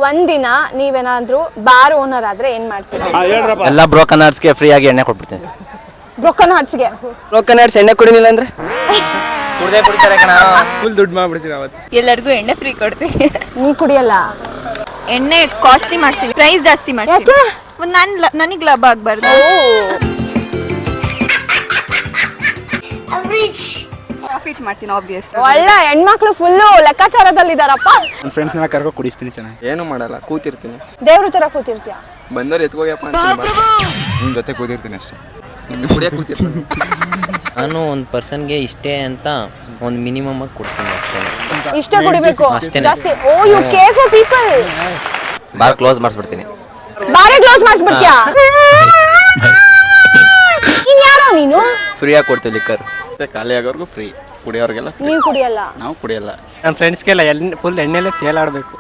ಒಂದಿನ ನೀವೇನಾದ್ರೂ bar owner ಆದ್ರೆ ಏನ್ ಮಾಡ್ತೀರಾ? ಎಲ್ಲ ಬ್ರೋಕನ್ ಹಾರ್ಟ್ಸ್ಗೆ ಫ್ರೀ ಆಗಿ ಎಣ್ಣೆ ಕೊಟ್ಬಿಡ್ತೀನಿ. ಬ್ರೋಕನ್ ಹಾರ್ಟ್ಸ್ಗೆ ಬ್ರೋಕನ್ ಹಾರ್ಟ್ಸ್ ಎಣ್ಣೆ ಕುಡಿಲಿಲ್ಲ ಅಂದ್ರೆ ಕುಡ್ದೇ ಕುಡಿತಾರೆ ಕಣ. ಫುಲ್ ದುಡ್ಡು ಮಾಡ್ಬಿಡ್ತೀವಿ ಅವತ್ತು. ಎಲ್ಲರಿಗೂ ಎಣ್ಣೆ ಫ್ರೀ ಕೊಡ್ತೀವಿ. ನೀ ಕುಡಿಯಲ್ಲ? ಎಣ್ಣೆ ಕಾಸ್ಟ್ಲಿ ಮಾಡ್ತೀವಿ, ಪ್ರೈಸ್ ಜಾಸ್ತಿ ಮಾಡ್ತೀವಿ. ನನಗೆ ಲಾಭ ಆಗ್ಬಾರ್ದು. ಪ್ರಾಫಿಟ್ ಮಾಡ್ತೀನಿ ಆಬ್ವಿಯಸ್. ಒಳ್ಳೆ ಹೆಣ್ಮಕ್ಳು ಫುಲ್ಲು ಲೆಕ್ಕಾಚಾರದಲ್ಲಿದಾರಪ್ಪ. ನನ್ನ ಫ್ರೆಂಡ್ಸ್ನೆಲ್ಲ ಕರ್ಕೊ ಕುಡಿಸ್ತೀನಿ ಚೆನ್ನಾಗಿ. ಏನು ಮಾಡಲ್ಲ, ಕೂತಿರ್ತೀನಿ. ದೇವ್ರ ತರ ಕೂತಿರ್ತೀಯ? ಬಂದವ್ರು ಎತ್ಕೋಯಪ್ಪ ನಿಮ್ಮ ಜೊತೆ ಕೂತಿರ್ತೀನಿ ಅಷ್ಟೇ. ಕುಡಿಯಕ್ಕೆ ಕೂತಿರ್ತೀನಿ. ನಾನು ಒಂದು ಪರ್ಸನ್ಗೆ ಇಷ್ಟೇ ಅಂತ ಒಂದು ಮಿನಿಮಮ್ ಆಗಿ ಕೊಡ್ತೀನಿ ಅಷ್ಟೇ. ಇಷ್ಟೇ ಕುಡಿಬೇಕು ಅಷ್ಟೇನೆ. ಜಾಸ್ತಿ? Oh you care for people. Bar close ಮಾಡಿಸ್ಬಿಡ್ತೀನಿ. ಬಾರೆ ಕ್ಲೋಸ್ ಮಾಡಿಸ್ಬಿಡ್ತೀಯಾ? ಇನ್ಯಾರೋ ನೀನು? ಫ್ರೀಯಾಗಿ ಕೊಡ್ತೀವಿ ಲಿಕ್ಕರ್. ಖಾಲಿ ಆಗೋರ್ಗು ಫ್ರೀ, ಕುಡಿಯೋರಿಗೆಲ್ಲ. ನೀವು ಕುಡಿಯಲ್ಲ? ನಾವು ಕುಡಿಯಲ್ಲ. ನನ್ನ ಫ್ರೆಂಡ್ಸ್ಗೆಲ್ಲ ಫುಲ್ ಎಣ್ಣೆಲ್ಲೇ ತೇಲಾಡಬೇಕು.